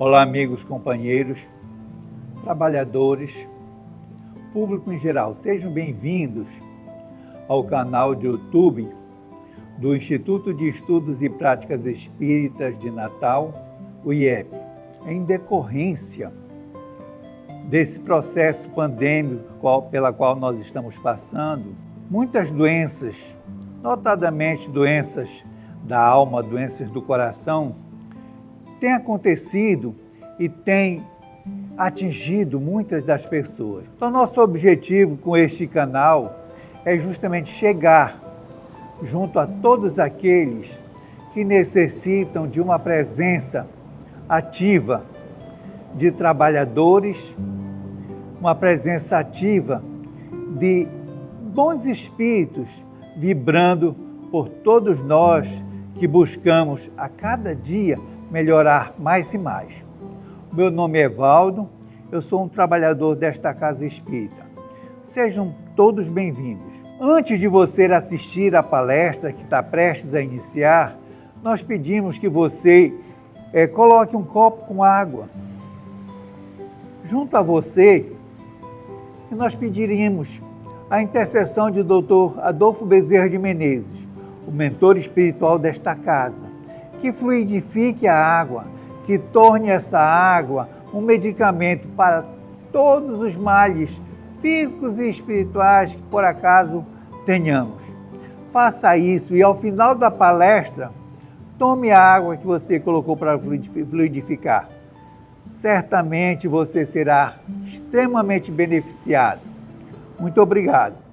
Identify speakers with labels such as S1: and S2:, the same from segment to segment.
S1: Olá, amigos, companheiros, trabalhadores, público em geral, sejam bem-vindos ao canal de YouTube do Instituto de Estudos e Práticas Espíritas de Natal, o IEP. Em decorrência desse processo pandêmico pela qual nós estamos passando, muitas doenças, notadamente doenças da alma, doenças do coração, têm acontecido e têm atingido muitas das pessoas. Então, nosso objetivo com este canal é justamente chegar junto a todos aqueles que necessitam de uma presença ativa de trabalhadores, uma presença ativa de bons espíritos vibrando por todos nós que buscamos a cada dia melhorar mais e mais. Meu nome é Evaldo, eu sou um trabalhador desta casa espírita. Sejam todos bem-vindos. Antes de você assistir à palestra que está prestes a iniciar, nós pedimos que você coloque um copo com água junto a você e nós pediríamos a intercessão de Dr. Adolfo Bezerra de Menezes, o mentor espiritual desta casa, que fluidifique a água, que torne essa água um medicamento para todos os males físicos e espirituais que por acaso tenhamos. Faça isso e ao final da palestra, tome a água que você colocou para fluidificar. Certamente você será extremamente beneficiado. Muito obrigado.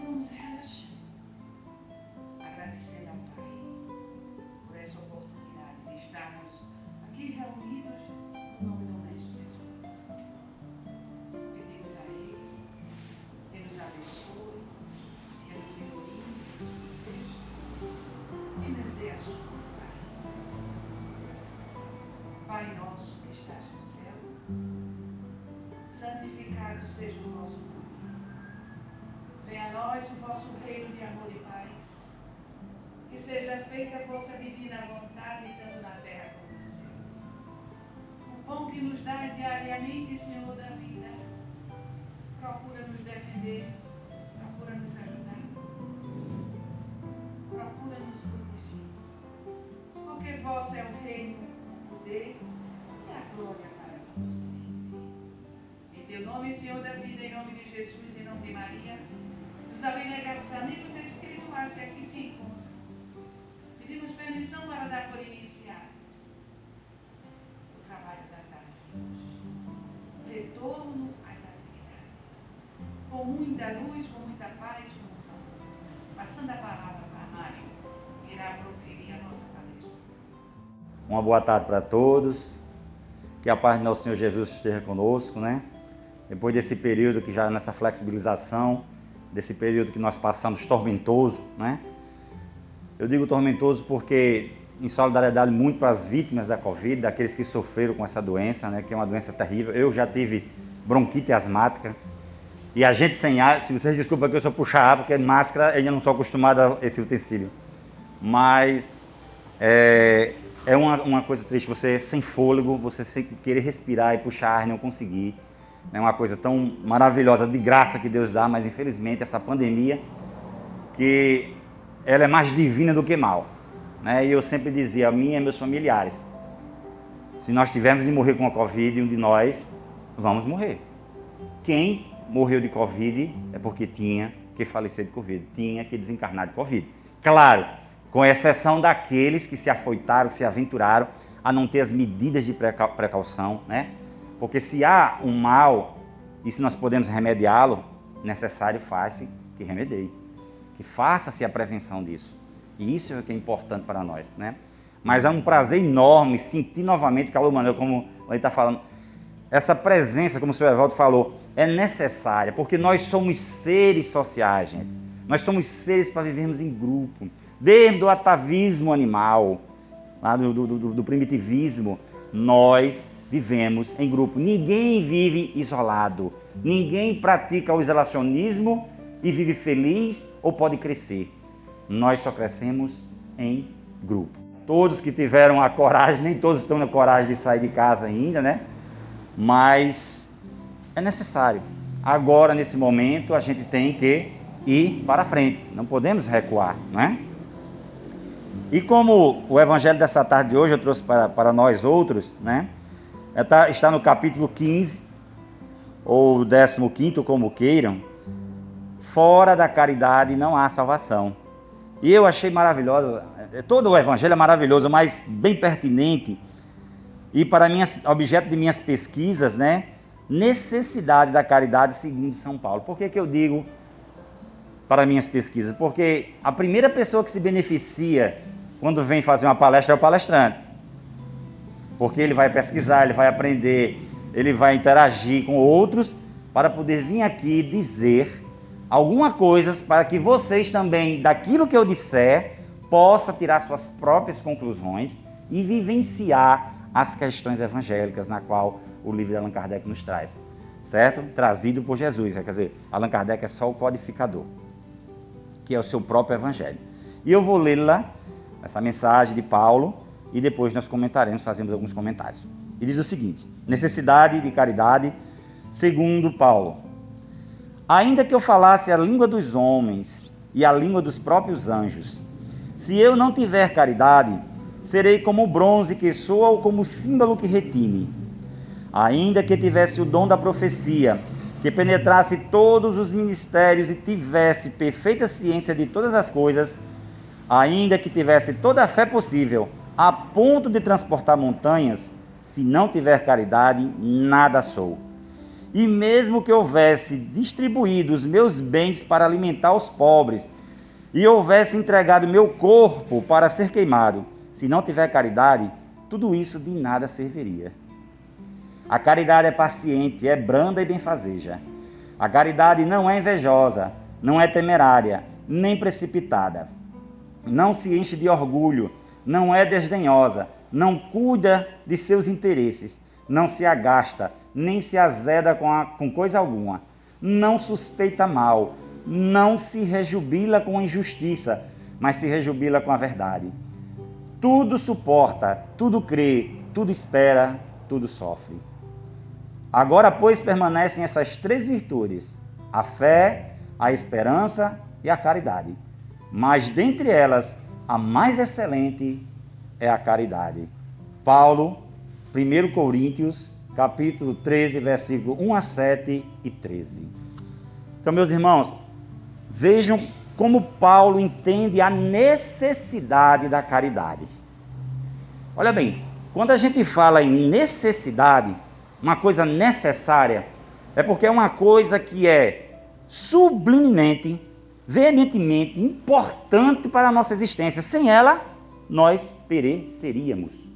S2: Vamos relaxar, agradecendo ao Pai por essa oportunidade de estarmos aqui reunidos no nome do Mestre Jesus. Pedimos a Ele que nos abençoe, que nos ilumine, que nos proteja e nos dê a sua paz. Pai nosso que estás no céu, santificado seja o vosso nome. Venha a nós o vosso reino de amor e paz. Que seja feita a vossa divina vontade, tanto na terra como no céu. O pão que nos dá diariamente, Senhor da vida, procura nos defender, procura nos ajudar, procura nos proteger. Porque vosso é o reino, o poder e a glória para todos sempre. Em teu nome, Senhor da vida, em nome de Jesus, em nome de Maria, nos abnegados amigos espirituais que aqui se encontram. Pedimos permissão para dar por iniciado o trabalho da tarde de hoje. Retorno às atividades. Com muita luz, com muita paz, com muito amor. Passando a palavra para Mário, que irá proferir a nossa palestra.
S3: Uma boa tarde para todos. Que a paz de nosso Senhor Jesus esteja conosco, né? Depois desse período que já nessa flexibilização, desse período que nós passamos tormentoso, né? Eu digo tormentoso porque em solidariedade muito para as vítimas da Covid, daqueles que sofreram com essa doença, né? Que é uma doença terrível. Eu já tive bronquite asmática e a gente sem ar, se vocês desculpem que eu só puxar ar, porque máscara eu ainda não sou acostumado a esse utensílio. Mas é uma coisa triste, você sem fôlego, você sem querer respirar e puxar ar e não conseguir. É uma coisa tão maravilhosa, de graça que Deus dá, mas infelizmente essa pandemia, que ela é mais divina do que mal, né? E eu sempre dizia, a mim e meus familiares, se nós tivermos de morrer com a Covid, um de nós, vamos morrer. Quem morreu de Covid é porque tinha que falecer de Covid, tinha que desencarnar de Covid. Claro, com exceção daqueles que se afoitaram, que se aventuraram a não ter as medidas de precaução, né? Porque se há um mal, e se nós podemos remediá-lo, necessário faz-se que remedeie, que faça-se a prevenção disso. E isso é o que é importante para nós, né? Mas é um prazer enorme sentir novamente o calor humano, como ele está falando. Essa presença, como o senhor Evaldo falou, é necessária, porque nós somos seres sociais, gente. Nós somos seres para vivermos em grupo. Desde o atavismo animal, lá do primitivismo, nós vivemos em grupo. Ninguém vive isolado. Ninguém pratica o isolacionismo e vive feliz ou pode crescer. Nós só crescemos em grupo. Todos que tiveram a coragem, nem todos estão na coragem de sair de casa ainda, né? Mas é necessário. Agora, nesse momento, a gente tem que ir para frente. Não podemos recuar, não é? E como o evangelho dessa tarde de hoje eu trouxe para nós outros, né? Está no capítulo 15, ou 15º, como queiram. Fora da caridade não há salvação. E eu achei maravilhoso, todo o evangelho é maravilhoso, mas bem pertinente. E para objeto de minhas pesquisas, né? Necessidade da caridade segundo São Paulo. Por que eu digo para minhas pesquisas? Porque a primeira pessoa que se beneficia quando vem fazer uma palestra é o palestrante. Porque ele vai pesquisar, ele vai aprender, ele vai interagir com outros para poder vir aqui dizer algumas coisas para que vocês também, daquilo que eu disser, possam tirar suas próprias conclusões e vivenciar as questões evangélicas na qual o livro de Allan Kardec nos traz, certo? Trazido por Jesus, quer dizer, Allan Kardec é só o codificador, que é o seu próprio evangelho. E eu vou lê-la, essa mensagem de Paulo, e depois nós comentaremos, fazemos alguns comentários. E diz o seguinte: necessidade de caridade, segundo Paulo. Ainda que eu falasse a língua dos homens e a língua dos próprios anjos, se eu não tiver caridade, serei como o bronze que soa ou como o símbolo que retine. Ainda que tivesse o dom da profecia, que penetrasse todos os ministérios e tivesse perfeita ciência de todas as coisas, ainda que tivesse toda a fé possível, a ponto de transportar montanhas, se não tiver caridade, nada sou. E mesmo que houvesse distribuído os meus bens para alimentar os pobres, e houvesse entregado meu corpo para ser queimado, se não tiver caridade, tudo isso de nada serviria. A caridade é paciente, é branda e benfazeja. A caridade não é invejosa, não é temerária, nem precipitada. Não se enche de orgulho, não é desdenhosa, não cuida de seus interesses, não se agasta, nem se azeda com coisa alguma, não suspeita mal, não se rejubila com a injustiça, mas se rejubila com a verdade. Tudo suporta, tudo crê, tudo espera, tudo sofre. Agora, pois, permanecem essas três virtudes: a fé, a esperança e a caridade. Mas dentre elas, a mais excelente é a caridade. Paulo, 1 Coríntios, capítulo 13, versículo 1 a 7 e 13. Então, meus irmãos, vejam como Paulo entende a necessidade da caridade. Olha bem, quando a gente fala em necessidade, uma coisa necessária, é porque é uma coisa que é sublimemente, veementemente importante para a nossa existência. Sem ela, nós pereceríamos.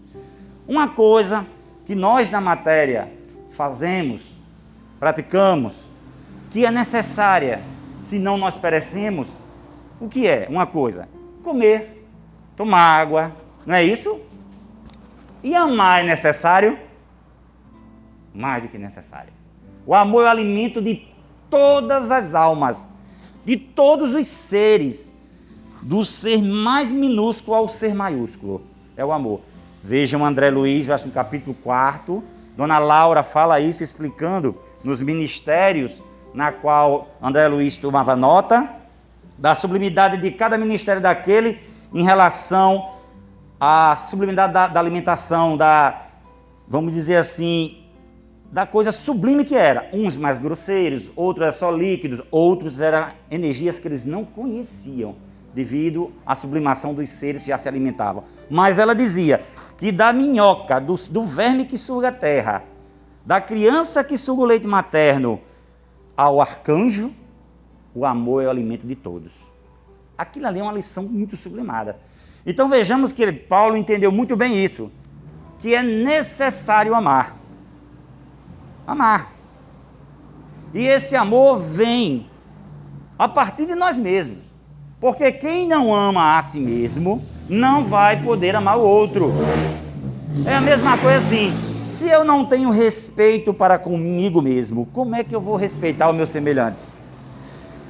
S3: Uma coisa que nós na matéria fazemos, praticamos, que é necessária, senão nós perecemos, o que é? Uma coisa: comer, tomar água, não é isso? E amar é necessário? Mais do que necessário. O amor é o alimento de todas as almas, de todos os seres, do ser mais minúsculo ao ser maiúsculo. É o amor. Vejam André Luiz, acho no capítulo 4, Dona Laura fala isso, explicando nos ministérios na qual André Luiz tomava nota da sublimidade de cada ministério daquele em relação à sublimidade da alimentação, vamos dizer assim, da coisa sublime que era. Uns mais grosseiros, outros eram só líquidos, outros eram energias que eles não conheciam, devido à sublimação dos seres que já se alimentavam. Mas ela dizia que da minhoca, do verme que suga a terra, da criança que suga o leite materno, ao arcanjo, o amor é o alimento de todos. Aquilo ali é uma lição muito sublimada. Então vejamos que Paulo entendeu muito bem isso, que é necessário amar. Amar. E esse amor vem a partir de nós mesmos. Porque quem não ama a si mesmo, não vai poder amar o outro. É a mesma coisa assim, se eu não tenho respeito para comigo mesmo, como é que eu vou respeitar o meu semelhante?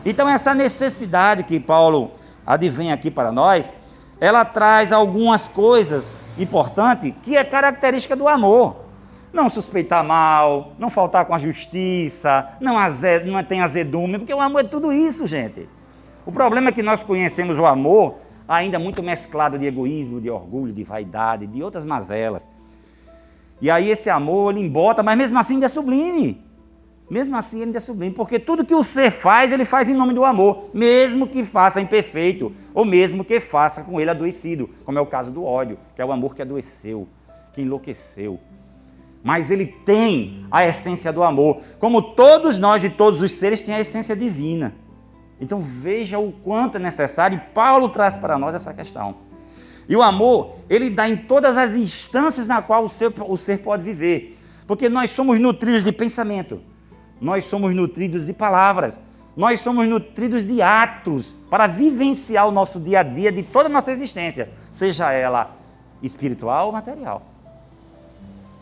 S3: Então essa necessidade que Paulo advém aqui para nós, ela traz algumas coisas importantes que é característica do amor. Não suspeitar mal, não faltar com a justiça, não tem azedume, porque o amor é tudo isso, gente. O problema é que nós conhecemos o amor ainda muito mesclado de egoísmo, de orgulho, de vaidade, de outras mazelas. E aí esse amor, ele embota, mas mesmo assim ainda é sublime. Mesmo assim ele ainda é sublime, porque tudo que o ser faz, ele faz em nome do amor, mesmo que faça imperfeito, ou mesmo que faça com ele adoecido, como é o caso do ódio, que é o amor que adoeceu, que enlouqueceu. Mas ele tem a essência do amor, como todos nós e todos os seres têm a essência divina. Então veja o quanto é necessário, e Paulo traz para nós essa questão. E o amor, ele dá em todas as instâncias na qual o ser pode viver, porque nós somos nutridos de pensamento, nós somos nutridos de palavras, nós somos nutridos de atos para vivenciar o nosso dia a dia de toda a nossa existência, seja ela espiritual ou material.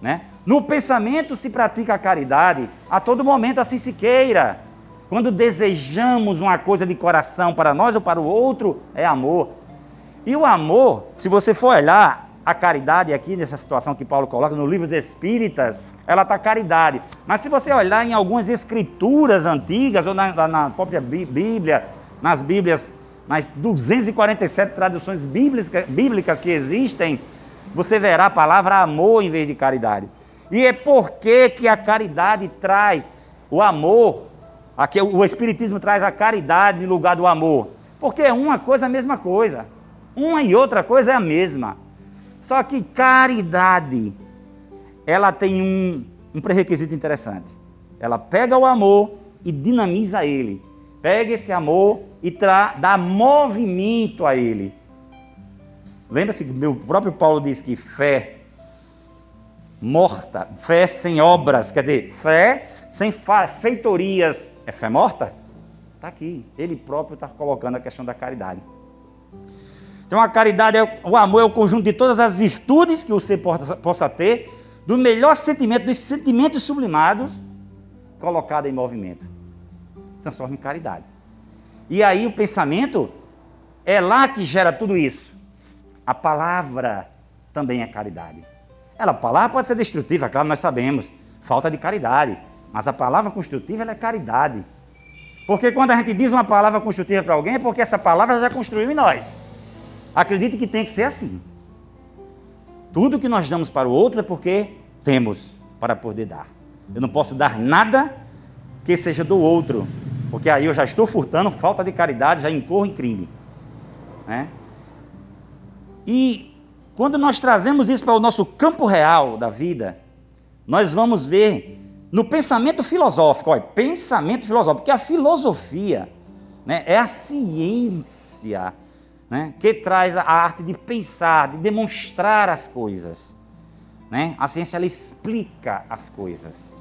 S3: Né? No pensamento se pratica a caridade, a todo momento assim se queira. Quando desejamos uma coisa de coração para nós ou para o outro, é amor. E o amor, se você for olhar a caridade aqui, nessa situação que Paulo coloca no livro dos Espíritas, ela está caridade. Mas se você olhar em algumas escrituras antigas, ou na própria Bíblia, nas Bíblias, nas 247 traduções bíblicas que existem, você verá a palavra amor em vez de caridade. E é porque que a caridade traz o amor, aqui o Espiritismo traz a caridade no lugar do amor. Porque uma coisa é a mesma coisa. Uma e outra coisa é a mesma. Só que caridade, ela tem um pré-requisito interessante. Ela pega o amor e dinamiza ele. Pega esse amor e dá movimento a ele. Lembra-se que meu próprio Paulo diz que fé morta, fé sem obras, quer dizer, fé sem feitorias, é fé morta? Está aqui, ele próprio está colocando a questão da caridade. Então a caridade, o amor é o conjunto de todas as virtudes que o ser possa ter, do melhor sentimento, dos sentimentos sublimados, colocado em movimento. Transforma em caridade. E aí o pensamento, é lá que gera tudo isso. A palavra também é caridade. A palavra pode ser destrutiva, claro, nós sabemos, falta de caridade. Mas a palavra construtiva, ela é caridade. Porque quando a gente diz uma palavra construtiva para alguém, é porque essa palavra já construiu em nós. Acredite que tem que ser assim. Tudo que nós damos para o outro é porque temos para poder dar. Eu não posso dar nada que seja do outro, porque aí eu já estou furtando, falta de caridade, já incorro em crime. Né? E quando nós trazemos isso para o nosso campo real da vida, nós vamos ver no pensamento filosófico, olha, pensamento filosófico, porque a filosofia, né, é a ciência, né, que traz a arte de pensar, de demonstrar as coisas. Né? A ciência, ela explica as coisas.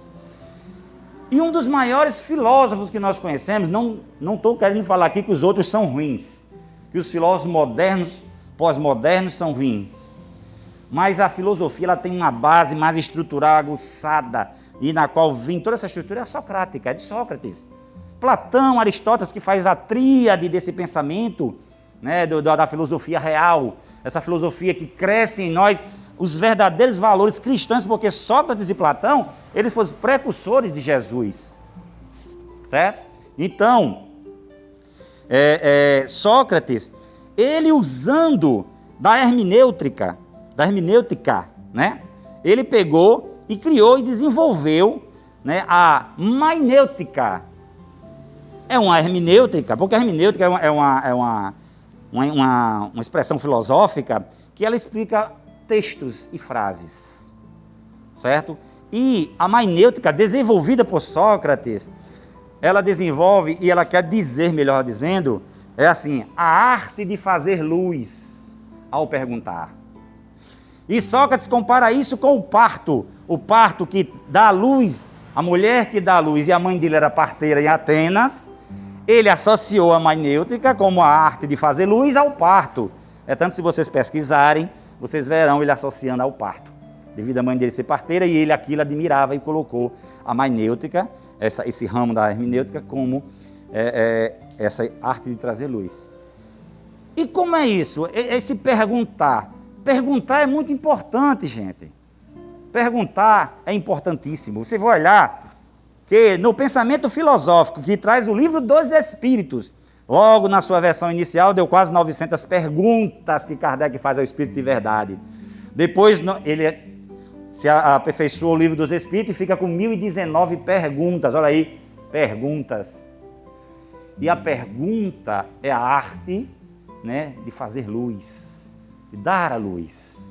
S3: E um dos maiores filósofos que nós conhecemos, não estou querendo falar aqui que os outros são ruins, que os filósofos modernos, pós-modernos são ruins. Mas a filosofia, ela tem uma base mais estrutural, aguçada, e na qual vem toda essa estrutura é socrática, é de Sócrates. Platão, Aristóteles, que faz a tríade desse pensamento, né, da filosofia real, essa filosofia que cresce em nós os verdadeiros valores cristãos, porque Sócrates e Platão, eles foram precursores de Jesus, certo? Então, Sócrates, ele usando da hermenêutica, né? Ele pegou e criou e desenvolveu, né, a mainêutica. É uma hermenêutica, porque a hermenêutica é uma expressão filosófica que ela explica textos e frases, certo? E a mainêutica, desenvolvida por Sócrates, ela desenvolve, e ela quer dizer, melhor dizendo, é assim, a arte de fazer luz ao perguntar. E Sócrates compara isso com o parto que dá luz, a mulher que dá luz, e a mãe dele era parteira em Atenas, ele associou a maiêutica como a arte de fazer luz ao parto. É tanto, se vocês pesquisarem, vocês verão ele associando ao parto, devido à mãe dele ser parteira, e ele aquilo admirava e colocou a maiêutica, esse ramo da hermenêutica, como essa arte de trazer luz. E como é isso? Esse perguntar. Perguntar é muito importante, gente. Perguntar é importantíssimo. Você vai olhar que no pensamento filosófico que traz o livro dos Espíritos, logo na sua versão inicial, deu quase 900 perguntas que Kardec faz ao Espírito de Verdade. Depois ele se aperfeiçoou o livro dos Espíritos e fica com 1019 perguntas. Olha aí, perguntas. E a pergunta é a arte, né, de fazer luz, de dar a luz.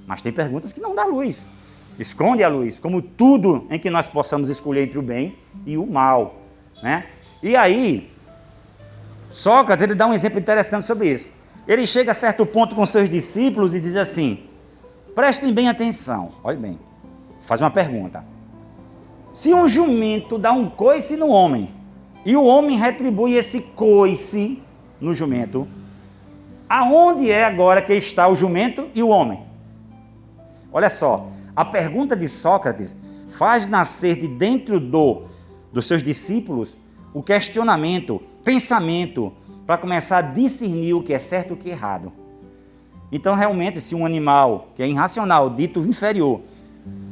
S3: Mas tem perguntas que não dá luz, esconde a luz, como tudo em que nós possamos escolher entre o bem e o mal, né? E aí, Sócrates, ele dá um exemplo interessante sobre isso. Ele chega a certo ponto com seus discípulos e diz assim: prestem bem atenção, olhe bem, faz uma pergunta. Se um jumento dá um coice no homem, e o homem retribui esse coice no jumento, aonde é agora que está o jumento e o homem? Olha só, a pergunta de Sócrates faz nascer de dentro dos seus discípulos o questionamento, pensamento, para começar a discernir o que é certo e o que é errado. Então, realmente, se um animal que é irracional, dito inferior,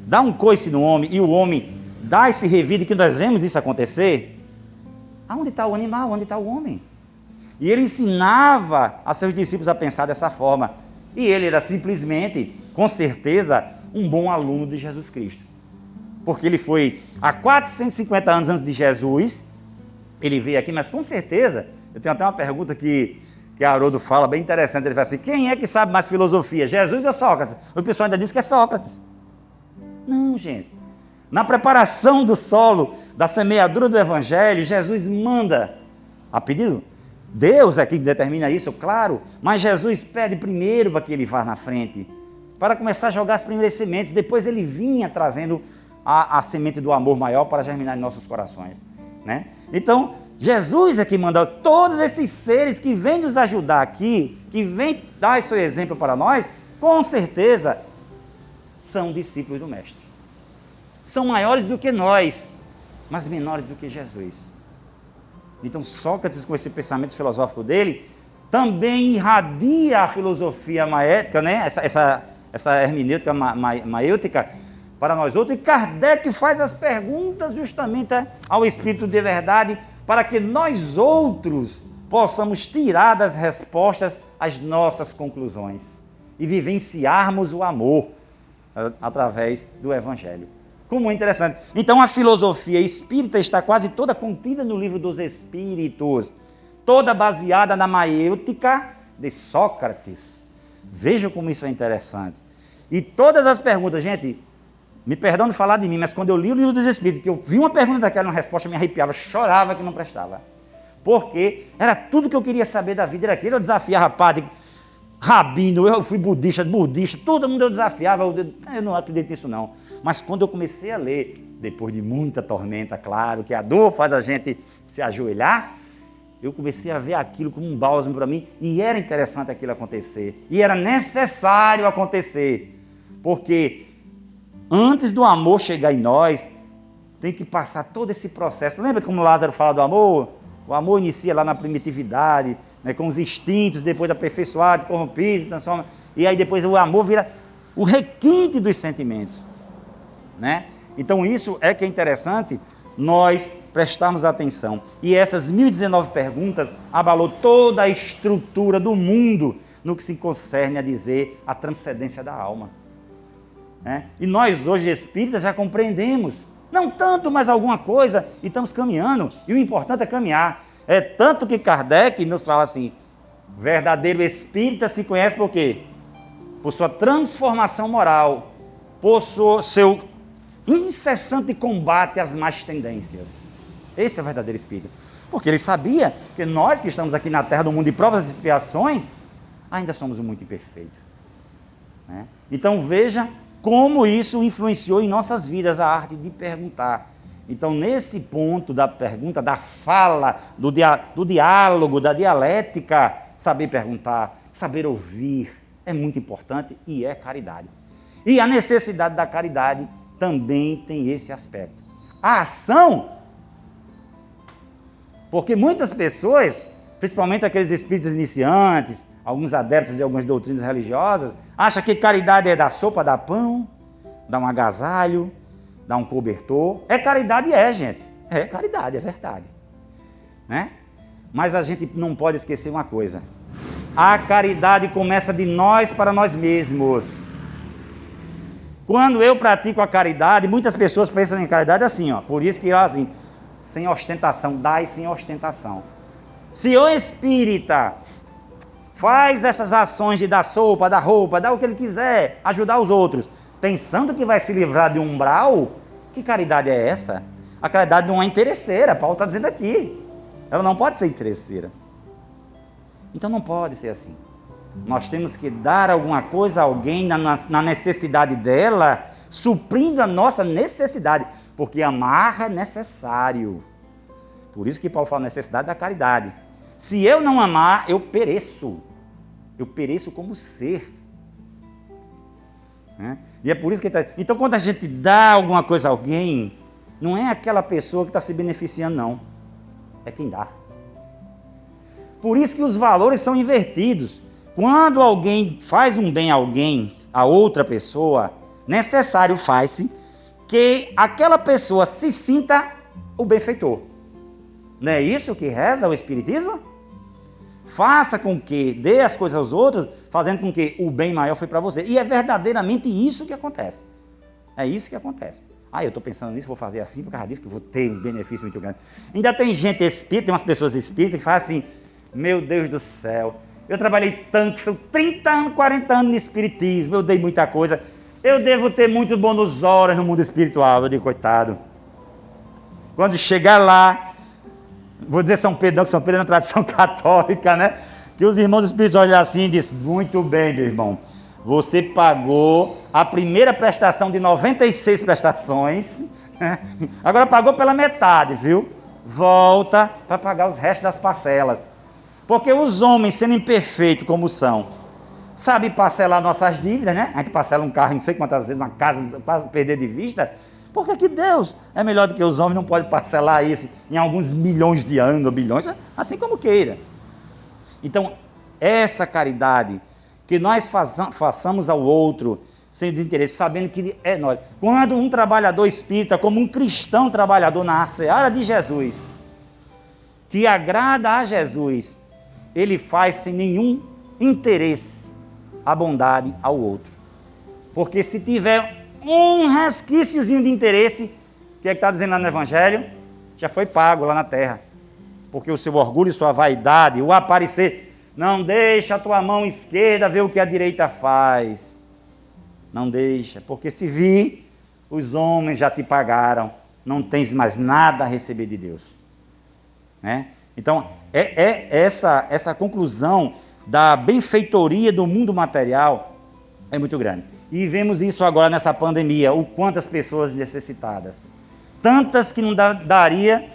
S3: dá um coice no homem e o homem dá esse revide, que nós vemos isso acontecer, aonde está o animal, onde está o homem? E ele ensinava a seus discípulos a pensar dessa forma. E ele era simplesmente, com certeza, um bom aluno de Jesus Cristo. Porque ele foi há 450 anos antes de Jesus, ele veio aqui, mas com certeza, eu tenho até uma pergunta que Haroldo fala, bem interessante, ele fala assim: quem é que sabe mais filosofia, Jesus ou Sócrates? O pessoal ainda diz que é Sócrates. Não, gente. Na preparação do solo, da semeadura do Evangelho, Jesus manda, a pedido, Deus é quem determina isso, claro, mas Jesus pede primeiro para que ele vá na frente, para começar a jogar as primeiras sementes, depois ele vinha trazendo a semente do amor maior para germinar em nossos corações, né? Então, Jesus é quem manda todos esses seres que vêm nos ajudar aqui, que vêm dar esse exemplo para nós, com certeza são discípulos do Mestre. São maiores do que nós, mas menores do que Jesus. Então, Sócrates, com esse pensamento filosófico dele, também irradia a filosofia maética, né? essa hermenêutica maêutica para nós outros, e Kardec faz as perguntas justamente ao Espírito de Verdade, para que nós outros possamos tirar das respostas as nossas conclusões e vivenciarmos o amor através do Evangelho. Como é interessante. Então, a filosofia espírita está quase toda contida no livro dos Espíritos, toda baseada na maêutica de Sócrates. Veja como isso é interessante. E todas as perguntas, gente, me perdão de falar de mim, mas quando eu li o livro dos Espíritos, que eu vi uma pergunta daquela, uma resposta, me arrepiava, chorava que não prestava. Porque era tudo que eu queria saber da vida, era aquilo. Eu desafiava padre, rabino, eu fui budista, todo mundo eu desafiava, eu não acredito nisso não. Mas quando eu comecei a ler, depois de muita tormenta, claro, que a dor faz a gente se ajoelhar, eu comecei a ver aquilo como um bálsamo para mim, e era interessante aquilo acontecer, e era necessário acontecer, porque antes do amor chegar em nós, tem que passar todo esse processo. Lembra como Lázaro fala do amor? O amor inicia lá na primitividade, né, com os instintos, depois aperfeiçoados, corrompidos, transforma, e aí depois o amor vira o requinte dos sentimentos, né? Então isso é que é interessante nós prestarmos atenção. E essas 1019 perguntas abalou toda a estrutura do mundo no que se concerne a dizer a transcendência da alma, né? E nós hoje espíritas já compreendemos, não tanto, mas alguma coisa, e estamos caminhando, e o importante é caminhar. É tanto que Kardec nos fala assim: verdadeiro espírita se conhece por quê? Por sua transformação moral, por seu incessante combate às más tendências. Esse é o verdadeiro espírita. Porque ele sabia que nós que estamos aqui na terra do mundo de provas e expiações, ainda somos muito imperfeitos, né? Então veja como isso influenciou em nossas vidas, a arte de perguntar. Então, nesse ponto da pergunta, da fala, do diálogo, da dialética, saber perguntar, saber ouvir, é muito importante e é caridade. E a necessidade da caridade também tem esse aspecto. A ação, porque muitas pessoas, principalmente aqueles espíritos iniciantes, alguns adeptos de algumas doutrinas religiosas, acham que caridade é dar sopa, dar pão, dar um agasalho, dar um cobertor. É caridade, gente. É caridade, é verdade. Né? Mas a gente não pode esquecer uma coisa. A caridade começa de nós para nós mesmos. Quando eu pratico a caridade, muitas pessoas pensam em caridade assim, ó. Por isso que assim, sem ostentação, dai sem ostentação. Se o espírita faz essas ações de dar sopa, dar roupa, dar o que ele quiser, ajudar os outros, pensando que vai se livrar de um umbral, que caridade é essa? A caridade não é interesseira, Paulo está dizendo aqui. Ela não pode ser interesseira. Então não pode ser assim. Nós temos que dar alguma coisa a alguém na necessidade dela, suprindo a nossa necessidade, porque amar é necessário. Por isso que Paulo fala necessidade da caridade. Se eu não amar, eu pereço. Eu pereço como ser. E é por isso que ele está... Então, quando a gente dá alguma coisa a alguém, não é aquela pessoa que está se beneficiando, não. É quem dá. Por isso que os valores são invertidos. Quando alguém faz um bem a alguém, a outra pessoa, necessário faz-se que aquela pessoa se sinta o benfeitor. Não é isso que reza o Espiritismo? Faça com que dê as coisas aos outros, fazendo com que o bem maior foi para você. E é verdadeiramente isso que acontece. É isso que acontece. Eu estou pensando nisso, vou fazer assim, por causa disso que vou ter um benefício muito grande. Ainda tem gente espírita, tem umas pessoas espíritas que fazem assim, meu Deus do céu, eu trabalhei tanto, são 30 anos, 40 anos de espiritismo, eu dei muita coisa, eu devo ter muito bônus horas no mundo espiritual. Eu digo, coitado. Quando chegar lá, vou dizer São Pedro, não, que São Pedro é na tradição católica, né? Que os irmãos espirituais olham assim e dizem, muito bem, meu irmão, você pagou a primeira prestação de 96 prestações, né? Agora pagou pela metade, viu? Volta para pagar os restos das parcelas. Porque os homens, sendo imperfeitos como são, sabem parcelar nossas dívidas, né? A gente parcela um carro, não sei quantas vezes, uma casa, quase perder de vista. Por que Deus é melhor do que os homens, não pode parcelar isso em alguns milhões de anos, ou bilhões, assim como queira. Então, essa caridade que nós façamos ao outro, sem desinteresse, sabendo que é nós. Quando um trabalhador espírita, como um cristão trabalhador na seara de Jesus, que agrada a Jesus, ele faz sem nenhum interesse a bondade ao outro. Porque se tiver um resquíciozinho de interesse, o que é que está dizendo lá no Evangelho? Já foi pago lá na terra. Porque o seu orgulho, sua vaidade, o aparecer, não deixa a tua mão esquerda ver o que a direita faz. Não deixa, porque se vir, os homens já te pagaram, não tens mais nada a receber de Deus. Né? Então, essa conclusão da benfeitoria do mundo material é muito grande. E vemos isso agora nessa pandemia, o quantas pessoas necessitadas. Tantas que não daria,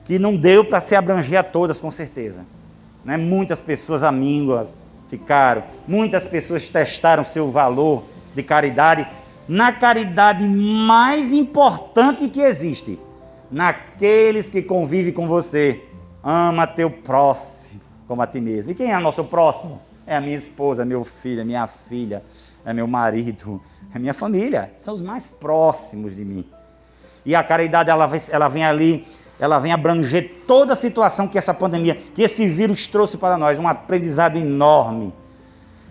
S3: que não deu para se abranger a todas, com certeza. Né? Muitas pessoas amínguas ficaram, muitas pessoas testaram seu valor de caridade, na caridade mais importante que existe, naqueles que convivem com você. Ama teu próximo como a ti mesmo. E quem é o nosso próximo? É a minha esposa, meu filho, é minha filha, é meu marido, é minha família. São os mais próximos de mim. E a caridade, ela vem ali, ela vem abranger toda a situação que essa pandemia, que esse vírus trouxe para nós, um aprendizado enorme,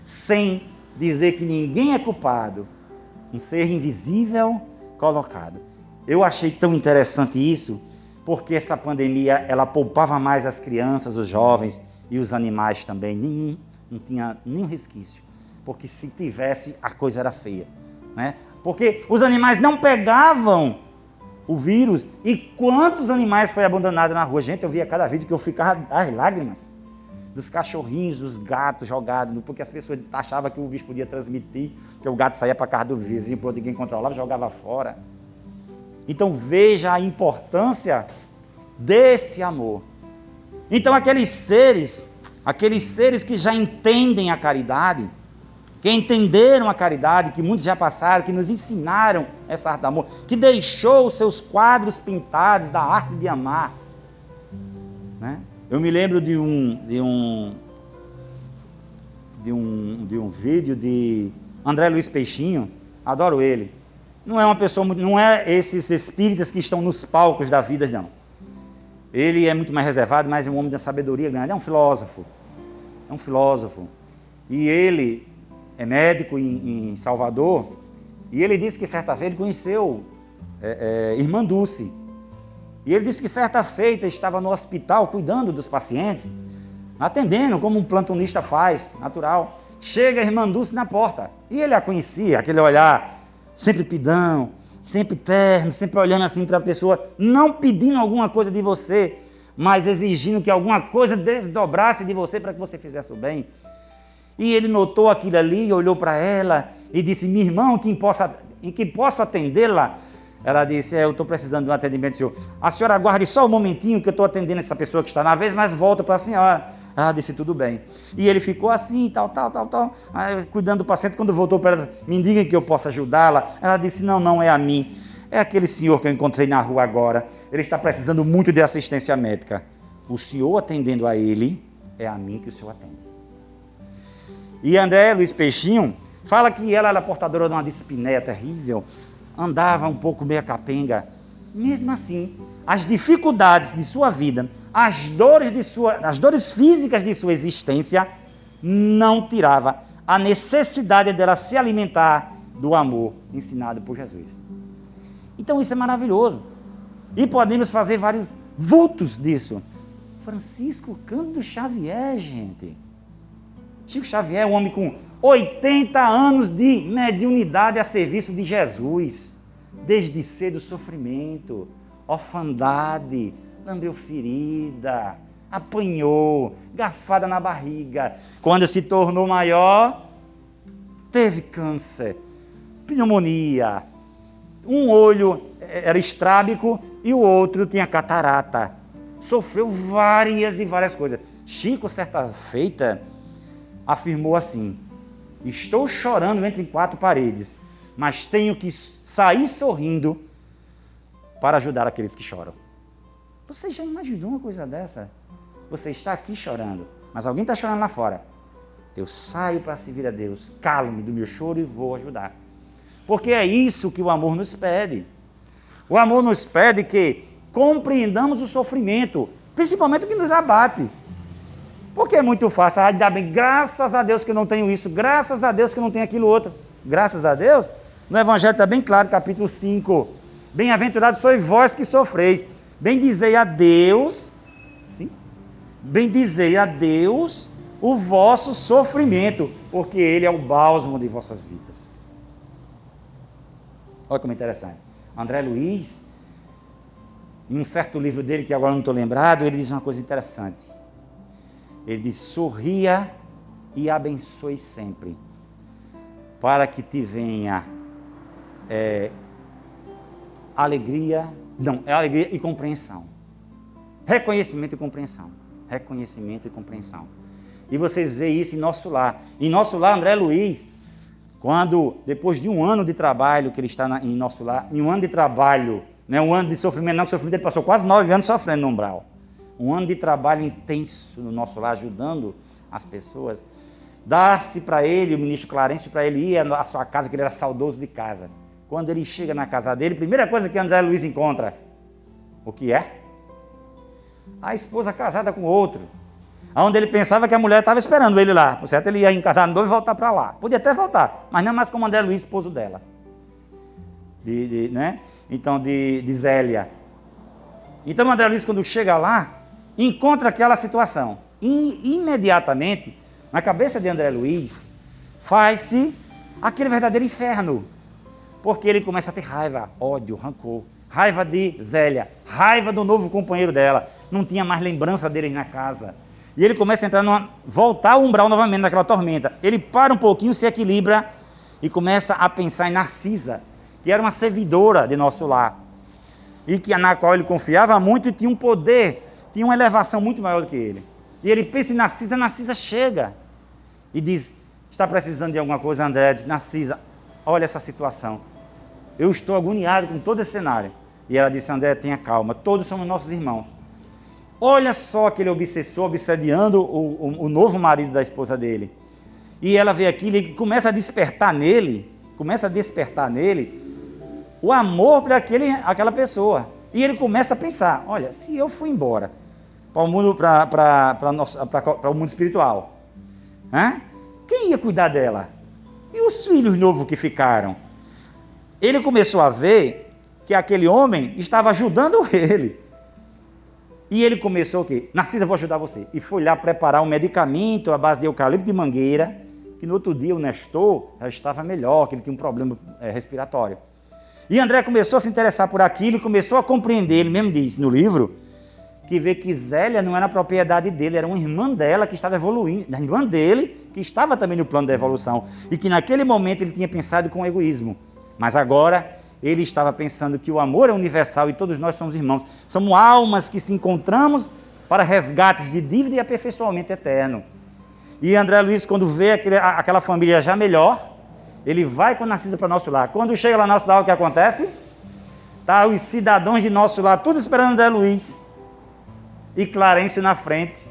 S3: sem dizer que ninguém é culpado, um ser invisível colocado. Eu achei tão interessante isso, porque essa pandemia, ela poupava mais as crianças, os jovens e os animais também. Não tinha nenhum resquício, porque se tivesse, a coisa era feia. Né? Porque os animais não pegavam o vírus, e quantos animais foi abandonado na rua? Gente, eu via cada vídeo que eu ficava às lágrimas, dos cachorrinhos, dos gatos jogados, porque as pessoas achavam que o bicho podia transmitir, que o gato saía para casa do vizinho, porque ninguém controlava, jogava fora. Então veja a importância desse amor. Então aqueles seres que já entendem a caridade, que entenderam a caridade, que muitos já passaram, que nos ensinaram essa arte do amor, que deixou os seus quadros pintados da arte de amar, né? Eu me lembro de um vídeo de André Luiz Peixinho, adoro ele. Não é uma pessoa, não é esses espíritas que estão nos palcos da vida, não. Ele é muito mais reservado, mas é um homem de sabedoria grande, é um filósofo. E ele é médico em Salvador, e ele disse que certa vez ele conheceu Irmã Dulce. E ele disse que certa feita estava no hospital cuidando dos pacientes, atendendo como um plantonista faz, natural. Chega a Irmã Dulce na porta, e ele a conhecia, aquele olhar sempre pidão, sempre terno, sempre olhando assim para a pessoa, não pedindo alguma coisa de você, mas exigindo que alguma coisa desdobrasse de você para que você fizesse o bem. E ele notou aquilo ali, olhou para ela e disse: minha irmã, em que posso atendê-la? Ela disse: eu estou precisando de um atendimento, senhor. A senhora aguarde só um momentinho que eu estou atendendo essa pessoa que está na vez, mas volto para a senhora. Ela disse: tudo bem. E ele ficou assim, tal, cuidando do paciente. Quando voltou para ela: me diga que eu possa ajudá-la. Ela disse: não é a mim. É aquele senhor que eu encontrei na rua agora. Ele está precisando muito de assistência médica. O senhor atendendo a ele, é a mim que o senhor atende. E André Luiz Peixinho fala que ela era portadora de uma dispneia terrível, andava um pouco meio capenga. Mesmo assim, as dificuldades de sua vida, as dores físicas de sua existência, não tirava a necessidade dela se alimentar do amor ensinado por Jesus. Então isso é maravilhoso. E podemos fazer vários vultos disso. Francisco Cândido Xavier, gente. Chico Xavier é um homem com 80 anos de mediunidade a serviço de Jesus. Desde cedo sofrimento, orfandade, lambeu ferida, apanhou, garfada na barriga. Quando se tornou maior, teve câncer, pneumonia. Um olho era estrábico e o outro tinha catarata. Sofreu várias e várias coisas. Chico, certa feita, afirmou assim: estou chorando entre quatro paredes, mas tenho que sair sorrindo para ajudar aqueles que choram. Você já imaginou uma coisa dessa? Você está aqui chorando, mas alguém está chorando lá fora. Eu saio para servir a Deus, calo-me do meu choro e vou ajudar. Porque é isso que o amor nos pede. O amor nos pede que compreendamos o sofrimento, principalmente o que nos abate. Porque é muito fácil, ainda bem, graças a Deus que eu não tenho isso, graças a Deus que eu não tenho aquilo outro. Graças a Deus, no Evangelho está bem claro, capítulo 5. Bem-aventurados sois vós que sofreis. Bendizei a Deus, sim? Bendizei a Deus o vosso sofrimento, porque Ele é o bálsamo de vossas vidas. Olha como interessante. André Luiz, em um certo livro dele, que agora não estou lembrado, ele diz uma coisa interessante. Ele diz: sorria e abençoe sempre, para que te venha alegria e compreensão. Reconhecimento e compreensão. Reconhecimento e compreensão. E vocês veem isso em nosso lar. Em nosso lar, André Luiz, quando, depois de um ano de trabalho que ele está em nosso lar, em um ano de trabalho, não é um ano de sofrimento, não, que sofrimento ele passou quase 9 anos sofrendo no umbral. Um ano de trabalho intenso no nosso lar, ajudando as pessoas. Dá-se para ele, o ministro Clarence, para ele ir à sua casa, que ele era saudoso de casa. Quando ele chega na casa dele, a primeira coisa que André Luiz encontra, o que é? A esposa casada com outro. Onde ele pensava que a mulher estava esperando ele lá. Por certo, ele ia encarnar no noivo e voltar para lá. Podia até voltar, mas não mais como André Luiz, esposo dela. Né? Então, de Zélia. Então, André Luiz, quando chega lá, encontra aquela situação. E, imediatamente, na cabeça de André Luiz, faz-se aquele verdadeiro inferno. Porque ele começa a ter raiva, ódio, rancor. Raiva de Zélia, raiva do novo companheiro dela. Não tinha mais lembrança deles na casa. E ele começa a entrar voltar ao umbral novamente naquela tormenta. Ele para um pouquinho, se equilibra e começa a pensar em Narcisa, que era uma servidora de nosso lar. e que na qual ele confiava muito e tinha um poder, tinha uma elevação muito maior do que ele. E ele pensa em Narcisa chega e diz, está precisando de alguma coisa, André? Diz, Narcisa, olha essa situação, eu estou agoniado com todo esse cenário. E ela disse, André, tenha calma, todos somos nossos irmãos. Olha só aquele obsessor obsediando o novo marido da esposa dele. E ela vê aquilo e começa a despertar nele o amor por aquela pessoa. E ele começa a pensar, olha, se eu for embora para o mundo, para o mundo espiritual, quem ia cuidar dela? E os filhos novos que ficaram? Ele começou a ver que aquele homem estava ajudando ele. E ele começou o quê? Narcisa, vou ajudar você. E foi lá preparar um medicamento à base de eucalipto de mangueira, que no outro dia o Nestor já estava melhor, que ele tinha um problema respiratório. E André começou a se interessar por aquilo, começou a compreender, ele mesmo diz no livro, que vê que Zélia não era propriedade dele, era uma irmã dela que estava evoluindo, a irmã dele, que estava também no plano da evolução, e que naquele momento ele tinha pensado com egoísmo. Mas agora ele estava pensando que o amor é universal e todos nós somos irmãos. Somos almas que se encontramos para resgates de dívida e aperfeiçoamento eterno. E André Luiz, quando vê aquela família já melhor, ele vai com a Narcisa para nosso lar. Quando chega lá no nosso lar, o que acontece? Tá os cidadãos de nosso lar, tudo esperando André Luiz. E Clarencio na frente.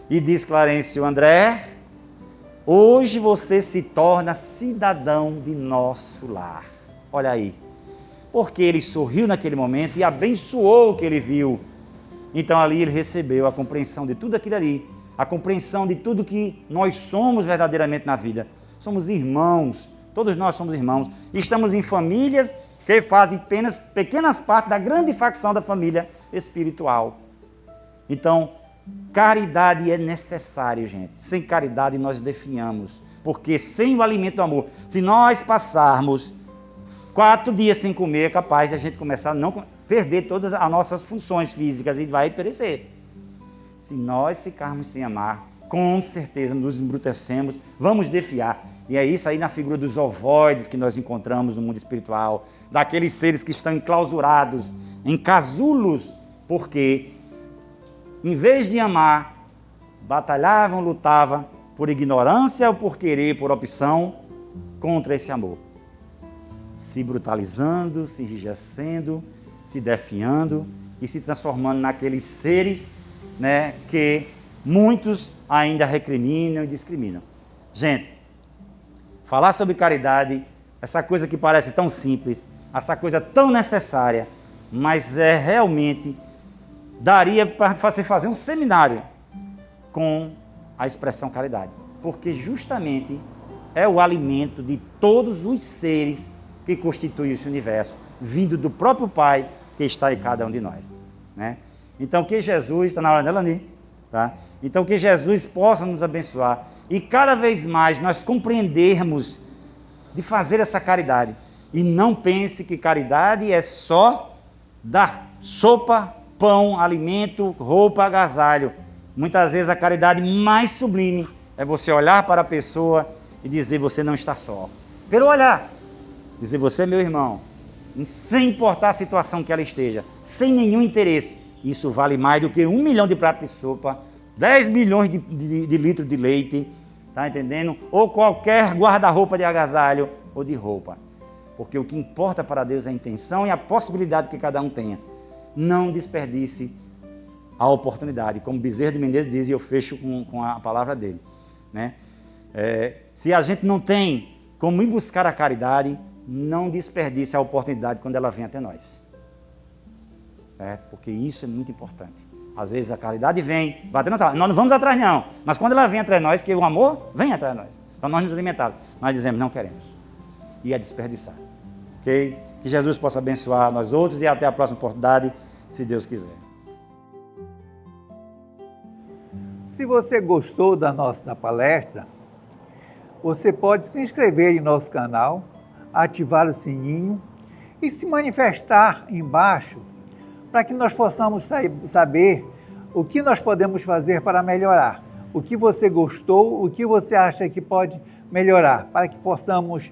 S3: E diz Clarencio, André, hoje você se torna cidadão de nosso lar. Olha aí. Porque ele sorriu naquele momento e abençoou o que ele viu. Então ali ele recebeu a compreensão de tudo aquilo ali. A compreensão de tudo que nós somos verdadeiramente na vida. Somos irmãos, todos nós somos irmãos. Estamos em famílias que fazem apenas pequenas partes da grande facção da família espiritual. Então, caridade é necessário, gente. Sem caridade nós definhamos. Porque sem o alimento do amor, se nós passarmos 4 dias sem comer, é capaz de a gente começar a não perder todas as nossas funções físicas e vai perecer. Se nós ficarmos sem amar, com certeza nos embrutecemos, vamos defiar. E é isso aí na figura dos ovoides que nós encontramos no mundo espiritual, daqueles seres que estão enclausurados, em casulos, porque, em vez de amar, batalhavam, lutavam por ignorância ou por querer, por opção, contra esse amor. Se brutalizando, se enrijecendo, se defiando e se transformando naqueles seres, que muitos ainda recriminam e discriminam. Gente, falar sobre caridade, essa coisa que parece tão simples, essa coisa tão necessária, mas realmente daria para você fazer um seminário com a expressão caridade, porque justamente é o alimento de todos os seres que constituem esse universo, vindo do próprio Pai que está em cada um de nós, Então que Jesus, está na hora dela ali, tá? Então que Jesus possa nos abençoar e cada vez mais nós compreendermos de fazer essa caridade. E não pense que caridade é só dar sopa, pão, alimento, roupa, agasalho. Muitas vezes a caridade mais sublime é você olhar para a pessoa e dizer, você não está só. Pelo olhar, dizer, você é meu irmão, sem importar a situação que ela esteja, sem nenhum interesse. Isso vale mais do que 1 milhão de pratos de sopa, 10 milhões de litros de leite, tá entendendo? Ou qualquer guarda-roupa de agasalho ou de roupa. Porque o que importa para Deus é a intenção e a possibilidade que cada um tenha. Não desperdice a oportunidade. Como Bezerra de Menezes diz, e eu fecho com a palavra dele. Se a gente não tem como ir buscar a caridade, não desperdice a oportunidade quando ela vem até nós. Porque isso é muito importante. Às vezes a caridade vem, batendo nós não vamos atrás não, mas quando ela vem atrás de nós, que o amor vem atrás de nós, para nós nos alimentarmos, nós dizemos, não queremos, e é desperdiçar, ok? Que Jesus possa abençoar nós outros e até a próxima oportunidade, se Deus quiser.
S1: Se você gostou da nossa palestra, você pode se inscrever em nosso canal, ativar o sininho e se manifestar embaixo para que nós possamos saber o que nós podemos fazer para melhorar, o que você gostou, o que você acha que pode melhorar, para que possamos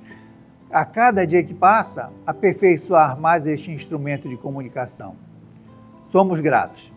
S1: a cada dia que passa, aperfeiçoar mais este instrumento de comunicação. Somos gratos.